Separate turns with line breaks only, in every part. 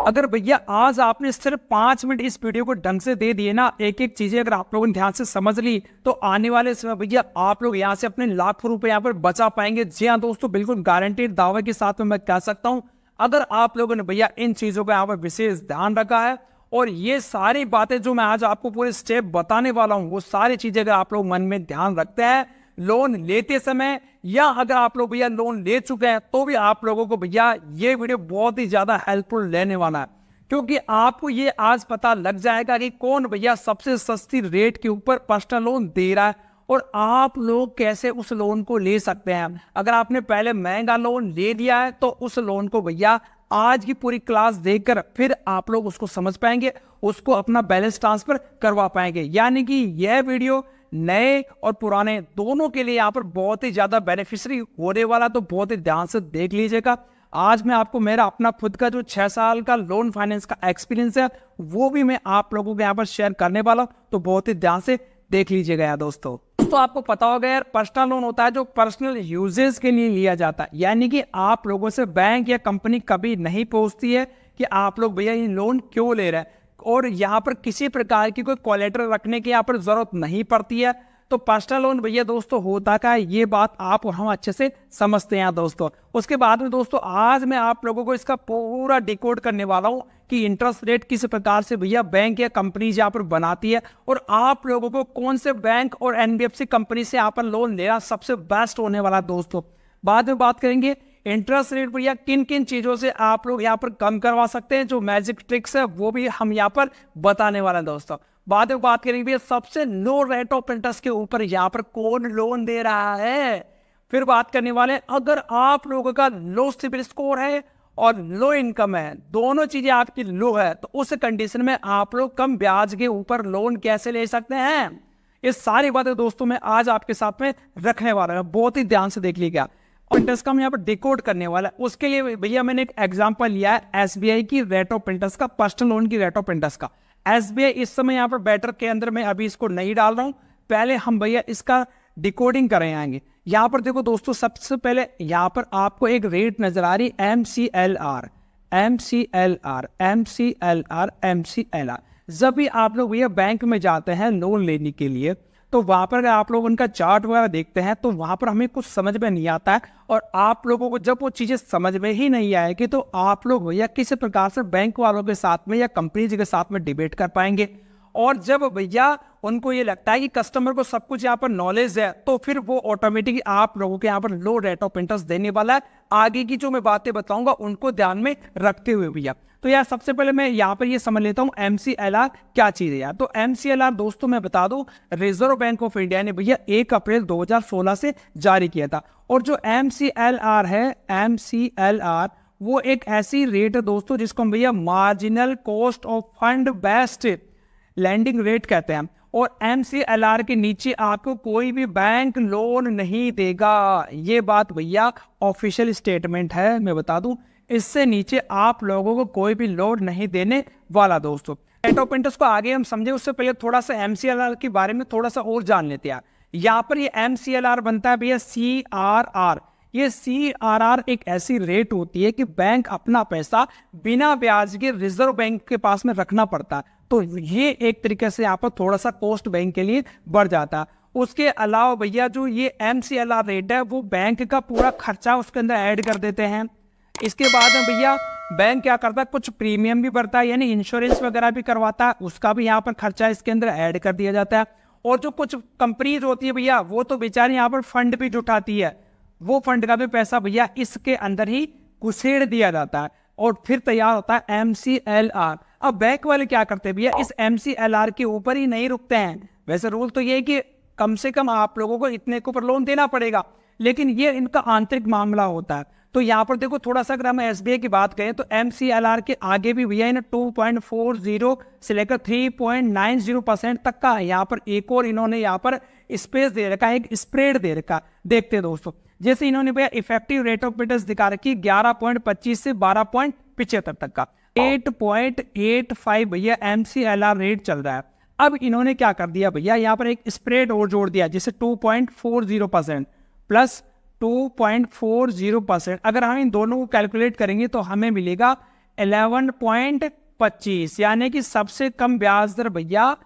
अगर भैया आज आपने सिर्फ 5 मिनट इस वीडियो को ढंग से दे दिए ना, एक एक चीजें अगर आप लोगों ने ध्यान से समझ ली, तो आने वाले समय भैया आप लोग यहाँ से अपने लाखों रुपए यहाँ पर बचा पाएंगे। जी हाँ दोस्तों, बिल्कुल गारंटीड दावे के साथ में मैं कह सकता हूँ। अगर आप लोगों ने भैया इन चीजों का यहाँ पर विशेष ध्यान रखा है और ये सारी बातें जो मैं आज आपको पूरे स्टेप बताने वाला हूँ, वो सारी चीजें अगर आप लोग मन में ध्यान रखते हैं लोन लेते समय, या अगर आप लोग भैया लोन ले चुके हैं, तो भी आप लोगों को भैया ये वीडियो बहुत ही ज्यादा हेल्पफुल रहने वाला है। क्योंकि आपको ये आज पता लग जाएगा कि कौन भैया सबसे सस्ती रेट के ऊपर पर्सनल लोन दे रहा है और आप लोग कैसे उस लोन को ले सकते हैं। अगर आपने पहले महंगा लोन ले लिया है तो उस लोन को भैया आज की पूरी क्लास देखकर फिर आप लोग उसको समझ पाएंगे, उसको अपना बैलेंस ट्रांसफर करवा पाएंगे। यानी कि यह वीडियो नए और पुराने दोनों के लिए यहाँ पर बहुत ही ज्यादा बेनिफिशियरी होने वाला, तो बहुत ही ध्यान से देख लीजिएगा। आज मैं आपको मेरा अपना खुद का जो 6 साल का लोन फाइनेंस का एक्सपीरियंस है वो भी मैं आप लोगों के यहाँ पर शेयर करने वाला हूँ, तो बहुत ही ध्यान से देख लीजिएगा यार दोस्तों। तो आपको पता होगा यार, पर्सनल लोन होता है जो पर्सनल यूजेस के लिए लिया जाता है। यानी कि आप लोगों से बैंक या कंपनी कभी नहीं पूछती है कि आप लोग भैया ये लोन क्यों ले रहे हैं, और यहाँ पर किसी प्रकार की कोई कोलेटरल रखने की यहाँ पर जरूरत नहीं पड़ती है। तो पर्सनल लोन भैया दोस्तों होता क्या है, ये बात आप और हम अच्छे से समझते हैं दोस्तों। उसके बाद में दोस्तों आज मैं आप लोगों को इसका पूरा डिकोड करने वाला हूँ कि इंटरेस्ट रेट किस प्रकार से भैया बैंक या कंपनी यहाँ पर बनाती है, और आप लोगों को कौन से बैंक और एनबीएफसी कंपनी से यहाँ पर लोन लेना सबसे बेस्ट होने वाला दोस्तों। बाद में बात करेंगे इंटरेस्ट रेट भैया किन किन चीजों से आप लोग यहाँ पर कम करवा सकते हैं, जो मैजिक ट्रिक्स है वो भी हम यहाँ पर बताने वाले हैं दोस्तों। बाद में बात करेंगे भैया सबसे लो रेट ऑफ इंटरेस्ट के ऊपर यहाँ पर कौन लोन दे रहा है। फिर बात करने वाले हैं अगर आप लोगों का लो सिबिल स्कोर है और लो इनकम है, दोनों चीजें आपकी लो है, तो उस कंडीशन में आप लोग कम ब्याज के ऊपर लोन कैसे ले सकते हैं। ये सारी बातें दोस्तों मैं आज आपके साथ में रखने वाला हूं, बहुत ही ध्यान से देख लीजिएगा। इंटरेस्ट का हम यहाँ पर डिकोड करने वाला है। उसके लिए भैया मैंने एक एग्जांपल लिया है एसबीआई की रेट ऑफ इंटरेस्ट का, पर्सनल लोन की रेट ऑफ इंटरेस्ट का। एसबीआई इस समय यहाँ पर बेटर के अंदर मैं अभी इसको नहीं डाल रहा हूं, पहले हम भैया इसका डिकोडिंग करें आएंगे। यहाँ पर देखो दोस्तों, सबसे पहले यहाँ पर आपको एक रेट नजर आ रही MCLR MCLR MCLR MCLR। जब भी आप लोग भैया बैंक में जाते हैं लोन लेने के लिए, तो वहां पर आप लोग उनका चार्ट वगैरह देखते हैं, तो वहां पर हमें कुछ समझ में नहीं आता है। और आप लोगों को जब वो चीजें समझ में ही नहीं आएगी, तो आप लोग भैया किस प्रकार से बैंक वालों के साथ में या कंपनी के साथ में डिबेट कर पाएंगे। और जब भैया उनको ये लगता है कि कस्टमर को सब कुछ यहाँ पर नॉलेज है, तो फिर वो ऑटोमेटिकली आप लोगों के यहाँ पर लो रेट ऑफ इंटरेस्ट देने वाला है। आगे की जो मैं बातें बताऊंगा उनको ध्यान में रखते हुए भैया। तो यार सबसे पहले मैं यहाँ पर ये समझ लेता हूँ MCLR क्या चीज है यार। तो MCLR दोस्तों मैं बता दूं, रिजर्व बैंक ऑफ इंडिया ने भैया 1 अप्रैल 2016 से जारी किया था। और जो MCLR है, MCLR वो एक ऐसी रेट है दोस्तों जिसको हम भैया marginal cost of fund based landing rate कहते हैं। और MCLR के नीचे आपको कोई भी बैंक लोन नहीं देगा। ये बात भैया ऑफिशियल स्टेटमेंट है, मैं बता दूं, इससे नीचे आप लोगों को कोई भी लोन नहीं देने वाला दोस्तों। रेट ऑफ इंटरेस्ट को आगे हम समझे उससे पहले थोड़ा सा MCLR के बारे में थोड़ा सा और जान लेते हैं। यहाँ पर ये MCLR बनता है भैया CRR। ये CRR एक ऐसी रेट होती है कि बैंक अपना पैसा बिना ब्याज के रिजर्व बैंक के पास में रखना पड़ता है, तो ये एक तरीके से यहाँ पर थोड़ा सा कॉस्ट बैंक के लिए बढ़ जाता है। उसके अलावा भैया जो ये MCLR रेट है वो बैंक का पूरा खर्चा उसके अंदर ऐड कर देते हैं। इसके बाद में भैया बैंक क्या करता है, कुछ प्रीमियम भी भरता है, यानी इंश्योरेंस वगैरह भी करवाता है, उसका भी यहाँ पर खर्चा इसके अंदर ऐड कर दिया जाता है। और जो कुछ कंपनीज होती है भैया वो तो बेचारी यहाँ पर फंड भी जुटाती है, वो फंड का भी पैसा भैया इसके अंदर ही घुसेड़ दिया जाता है और फिर तैयार होता है MCLR। अब बैंक वाले क्या करते हैं भैया, इस MCLR के ऊपर ही नहीं रुकते हैं। वैसे रूल तो ये है कि कम से कम आप लोगों को इतने के ऊपर लोन देना पड़ेगा, लेकिन ये इनका आंतरिक मामला होता है। तो यहाँ पर देखो थोड़ा सा अगर हम SBI की बात करें तो MCLR के आगे भी भैया 2.40 से लेकर 3.90% तक का यहाँ पर एक और इन्होंने यहाँ पर स्पेस दे रखा है, एक स्प्रेड दे रखा। देखते हैं दोस्तों, जैसे इन्होंने भैया इफेक्टिव रेट ऑफ इंटरेस्ट दिखा रखी 11.25 से 12.75 तक का 8.85 भैया MCLR रेट चल रहा है। अब इन्होंने क्या कर दिया भैया, यहाँ पर एक स्प्रेड और जोड़ दिया, जिसे 2.40% प्लस 2.40%। अगर हम इन दोनों को कैलकुलेट करेंगे तो हमें मिलेगा 11.25, यानी कि सबसे कम ब्याज दर भैया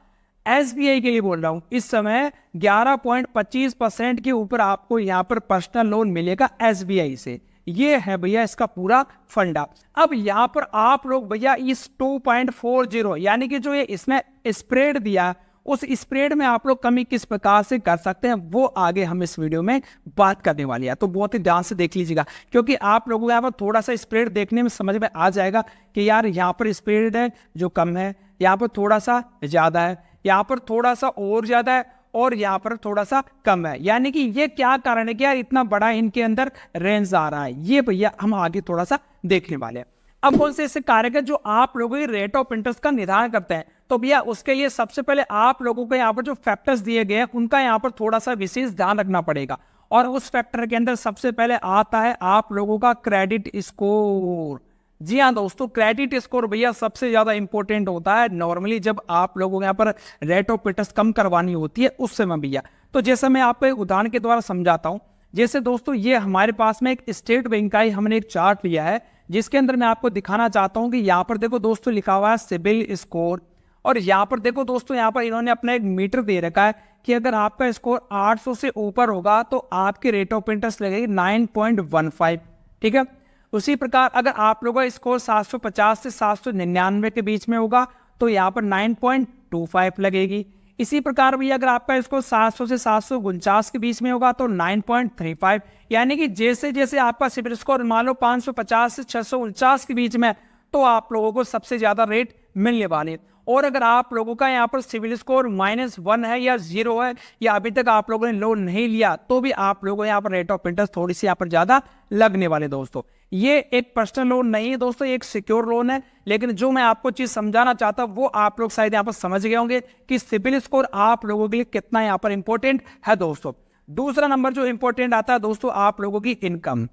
SBI के लिए बोल रहा हूं, इस समय 11.25% के ऊपर आपको यहाँ पर पर्सनल लोन मिलेगा SBI से। ये है भैया इसका पूरा फंडा। अब यहाँ पर आप लोग भैया इस 2.40 यानी कि जो ये इसमें स्प्रेड दिया, उस स्प्रेड में आप लोग कमी किस प्रकार से कर सकते हैं वो आगे हम इस वीडियो में बात करने वाली है, तो बहुत ही ध्यान से देख लीजिएगा, क्योंकि आप लोगों को यहाँ पर थोड़ा सा स्प्रेड देखने में समझ में आ जाएगा कि यार यहाँ पर स्प्रेड है जो कम है, यहाँ पर थोड़ा सा ज्यादा है, यहाँ पर थोड़ा सा और ज्यादा है, और यहाँ पर थोड़ा सा कम है। यानी कि ये क्या कारण है कि यार इतना बड़ा इनके अंदर रेंज आ रहा है, ये भैया हम आगे थोड़ा सा देखने वाले हैं। अब कौन से ऐसे कारक है जो आप लोगों की रेट ऑफ इंटरेस्ट का निर्धारण करते हैं, तो भैया उसके लिए सबसे पहले आप लोगों को यहाँ पर जो फैक्टर्स दिए गए हैं उनका यहाँ पर थोड़ा सा विशेष ध्यान रखना पड़ेगा। और उस फैक्टर के अंदर सबसे पहले आता है आप लोगों का क्रेडिट स्कोर। जी हाँ दोस्तों, क्रेडिट स्कोर भैया सबसे ज्यादा इंपॉर्टेंट होता है नॉर्मली जब आप लोगों को यहाँ पर रेट ऑफ इंटरेस्ट कम करवानी होती है उस समय भैया। तो जैसे मैं आपको एक उदाहरण के द्वारा समझाता हूँ। जैसे दोस्तों ये हमारे पास में एक स्टेट बैंक का ही हमने एक चार्ट लिया है, जिसके अंदर मैं आपको दिखाना चाहता हूँ कि यहाँ पर देखो दोस्तों लिखा हुआ है सिबिल स्कोर, और यहाँ पर देखो दोस्तों यहाँ पर इन्होंने अपना एक मीटर दे रखा है कि अगर आपका स्कोर 800 से ऊपर होगा तो आपकी रेट ऑफ इंटरेस्ट लगेगी 9.15। ठीक है, उसी प्रकार अगर आप लोगों का स्कोर 750 से 799 के बीच में होगा तो यहाँ पर 9.25 लगेगी। इसी प्रकार भी अगर आपका स्कोर 700 से 749 के बीच में होगा तो 9.35, यानी कि जैसे जैसे आपका सिबिल स्कोर मान लो 550 से 649 के बीच में, तो आप लोगों को सबसे ज्यादा रेट मिलने वाले। और अगर आप लोगों का यहाँ पर सिविल स्कोर -1 है या 0 है, या अभी तक आप लोगों ने लोन नहीं लिया, तो भी आप लोगों को यहाँ पर रेट ऑफ इंटरेस्ट थोड़ी सी यहाँ पर ज्यादा लगने वाले। दोस्तों ये एक पर्सनल लोन नहीं है दोस्तों, एक सिक्योर लोन है, लेकिन जो मैं आपको चीज समझाना चाहता हूँ वो आप लोग शायद यहाँ पर समझ गए होंगे कि सिविल स्कोर आप लोगों के लिए कितना यहाँ पर इंपॉर्टेंट है। दोस्तों दूसरा नंबर जो इंपॉर्टेंट आता है दोस्तों आप लोगों की इनकम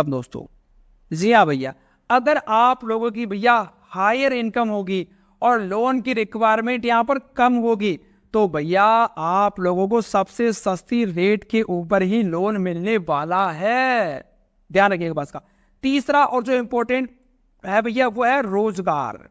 दोस्तों। जी हाँ भैया, अगर आप लोगों की भैया हायर इनकम होगी और लोन की रिक्वायरमेंट यहाँ पर कम होगी, तो भैया आप लोगों को सबसे सस्ती रेट के ऊपर ही लोन मिलने वाला है। ध्यान रखिएगा बात का। तीसरा और जो इंपॉर्टेंट है भैया वो है रोजगार।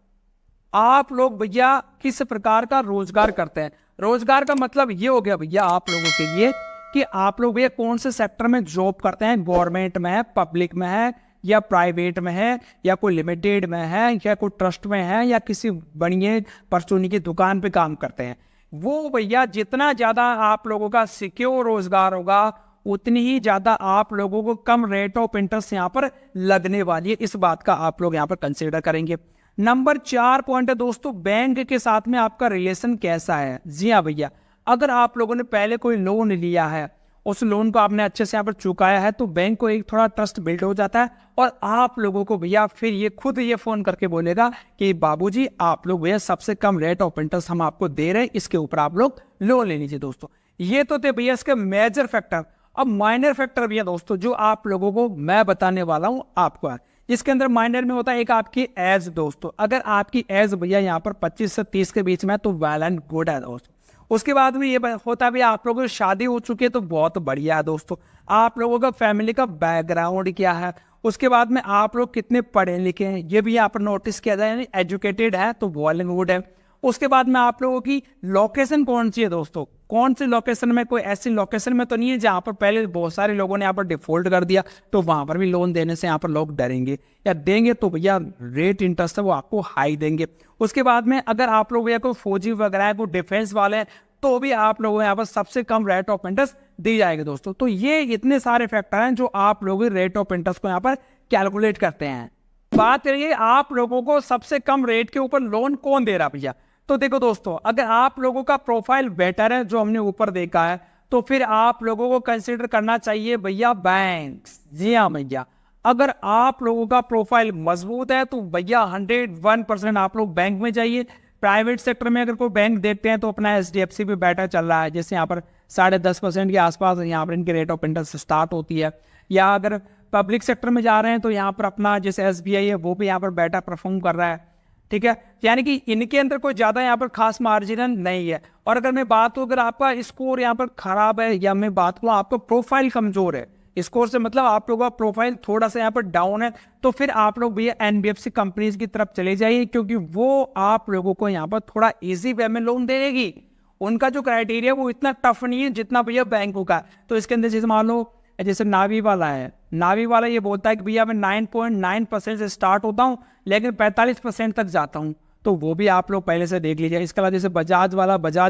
आप लोग भैया किस प्रकार का रोजगार करते हैं। रोजगार का मतलब ये हो गया भैया आप लोगों के लिए कि आप लोग भैया कौन से सेक्टर में जॉब करते हैं, गवर्नमेंट में है, पब्लिक में है, या प्राइवेट में है, या कोई लिमिटेड में है, या कोई ट्रस्ट में है, या किसी बड़ी परचूनी की दुकान पे काम करते हैं। वो भैया जितना ज्यादा आप लोगों का सिक्योर रोजगार होगा उतनी ही ज्यादा आप लोगों को कम रेट ऑफ इंटरेस्ट यहाँ पर लगने वाली है। इस बात का आप लोग यहाँ पर कंसिडर करेंगे। नंबर 4 पॉइंट है दोस्तों, बैंक के साथ में आपका रिलेशन कैसा है। जी हाँ भैया, अगर आप लोगों ने पहले कोई लोन लिया है, उस लोन को आपने अच्छे से यहाँ पर चुकाया है, तो बैंक को एक थोड़ा ट्रस्ट बिल्ड हो जाता है, और आप लोगों को भैया फिर ये खुद ये फोन करके बोलेगा कि बाबूजी आप लोग भैया सबसे कम रेट ऑफ इंटरेस्ट हम आपको दे रहे हैं, इसके ऊपर आप लोग लोन ले लीजिए। दोस्तों ये तो थे भैया इसके मेजर फैक्टर। अब माइनर फैक्टर भैया दोस्तों जो आप लोगों को मैं बताने वाला हूं आपको, जिसके अंदर माइनर में होता है एक आपकी एज। दोस्तों अगर आपकी एज भैया यहाँ पर 25 से 30 के बीच में तो वेल एंड गुड है दोस्तों। उसके बाद में ये होता है भी आप लोगों की शादी हो चुकी है तो बहुत बढ़िया है दोस्तों। आप लोगों का फैमिली का बैकग्राउंड क्या है, उसके बाद में आप लोग कितने पढ़े लिखे हैं ये भी यहाँ पर नोटिस किया जाए, यानी एजुकेटेड है तो वेल एंड गुड है। उसके बाद में आप लोगों की लोकेशन कौन सी है दोस्तों, कौन सी लोकेशन में, कोई ऐसी लोकेशन में तो नहीं है जहां पर पहले बहुत सारे लोगों ने यहाँ पर डिफॉल्ट कर दिया, तो वहां पर भी लोन देने से यहाँ पर लोग डरेंगे, या देंगे तो भैया रेट इंटरेस्ट है वो आपको हाई देंगे। उसके बाद में अगर आप लोग भैया कोई फौजी वगैरह है, कोई डिफेंस वाले हैं, तो भी आप लोगों को यहाँ पर सबसे कम रेट ऑफ इंटरेस्ट दी जाएगी दोस्तों। तो ये इतने सारे फैक्टर हैं जो आप लोग रेट ऑफ इंटरेस्ट को यहाँ पर कैलकुलेट करते हैं। बात करिए आप लोगों को सबसे कम रेट के ऊपर लोन कौन दे रहा भैया, तो देखो दोस्तों अगर आप लोगों का प्रोफाइल बेटर है जो हमने ऊपर देखा है, तो फिर आप लोगों को कंसिडर करना चाहिए भैया बैंक। जी हाँ भैया, अगर आप लोगों का प्रोफाइल मजबूत है तो भैया 101% आप लोग बैंक में जाइए। प्राइवेट सेक्टर में अगर कोई बैंक देखते हैं तो अपना HDFC भी बेटर चल रहा है, जैसे यहाँ पर 10.5% के आसपास यहाँ पर इनकी रेट ऑफ इंटरेस्ट स्टार्ट होती है। या अगर पब्लिक सेक्टर में जा रहे हैं तो यहाँ पर अपना जैसे SBI है वो भी यहाँ पर बेटर परफॉर्म कर रहा है। ठीक है, यानी कि इनके अंदर कोई ज्यादा यहाँ पर खास मार्जिन नहीं है। और अगर मैं बात करूं अगर आपका स्कोर यहाँ पर खराब है, या मैं बात करूं आपका प्रोफाइल कमजोर है, स्कोर से मतलब आप लोगों का प्रोफाइल थोड़ा सा यहाँ पर डाउन है, तो फिर आप लोग भैया एनबीएफसी कंपनीज की तरफ चले जाइए, क्योंकि वो आप लोगों को यहाँ पर थोड़ा इजी वे में लोन देगी। उनका जो क्राइटेरिया वो इतना टफ नहीं है जितना भैया बैंकों का। तो इसके अंदर जैसे मान लो जैसे नावी वाला है, नावी वाला ये बोलता है कि भैया मैं 9.9% से स्टार्ट होता हूँ लेकिन 45% तक जाता हूँ, तो वो भी आप लोग पहले से देख लीजिए। इसके अलावा जैसे बजाज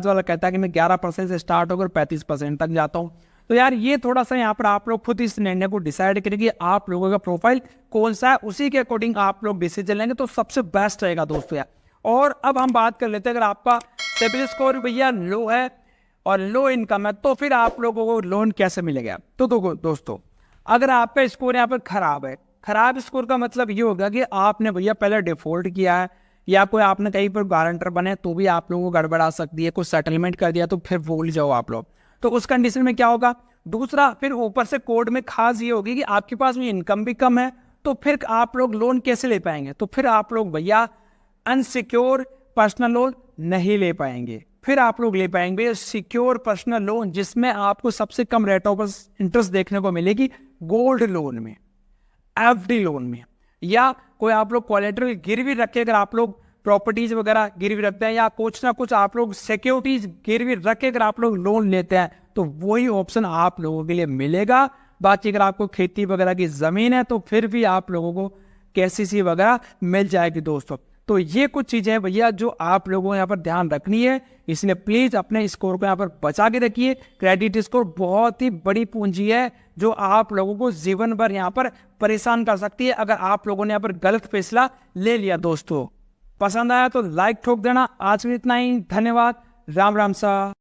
वाला कहता है कि मैं 11% से स्टार्ट होकर 35% तक जाता हूँ। तो यार ये थोड़ा सा यहाँ पर आप लोग खुद इस निर्णय को डिसाइड करें कि आप लोगों का प्रोफाइल कौन सा है, उसी के अकॉर्डिंग आप लोग डिसीजन लेंगे तो सबसे बेस्ट रहेगा दोस्तों यार। और अब हम बात कर लेते हैं, अगर आपका सिबिल स्कोर भैया लो है और लो इनकम है तो फिर आप लोगों को लोन कैसे मिलेगा। तो दोस्तों अगर आपका स्कोर यहाँ पर खराब है, खराब स्कोर का मतलब ये होगा कि आपने भैया पहले डिफॉल्ट किया है या कोई आपने कहीं पर गारंटर बने तो भी आप लोगों को गड़बड़ा सकती है, कुछ सेटलमेंट कर दिया तो फिर भूल जाओ आप लोग। तो उस कंडीशन में क्या होगा, दूसरा फिर ऊपर से कोड में खास ये होगी कि आपके पास में इनकम भी कम है, तो फिर आप लोग लोन कैसे ले पाएंगे। तो फिर आप लोग भैया अनसिक्योर पर्सनल लोन नहीं ले पाएंगे, फिर आप लोग ले पाएंगे सिक्योर पर्सनल लोन, जिसमें आपको सबसे कम रेट ऑफ इंटरेस्ट देखने को मिलेगी गोल्ड लोन में, एफडी लोन में, या कोई आप लोग कोलेटरल गिरवी रखे, अगर आप लोग प्रॉपर्टीज वगैरह गिरवी रखते हैं या कुछ ना कुछ आप लोग सिक्योरिटीज गिरवी रख के अगर आप लोग लोन लेते हैं तो वही ऑप्शन आप लोगों के लिए मिलेगा। बाकी अगर आपको खेती वगैरह की जमीन है तो फिर भी आप लोगों को केसीसी वगैरह मिल जाएगी दोस्तों। तो ये कुछ चीजें हैं भैया जो आप लोगों को यहाँ पर ध्यान रखनी है, इसलिए प्लीज अपने स्कोर को यहाँ पर बचा के रखिए। क्रेडिट स्कोर बहुत ही बड़ी पूंजी है जो आप लोगों को जीवन भर यहाँ पर परेशान कर सकती है अगर आप लोगों ने यहाँ पर गलत फैसला ले लिया। दोस्तों पसंद आया तो लाइक ठोक देना। आज में इतना ही, धन्यवाद, राम राम सा।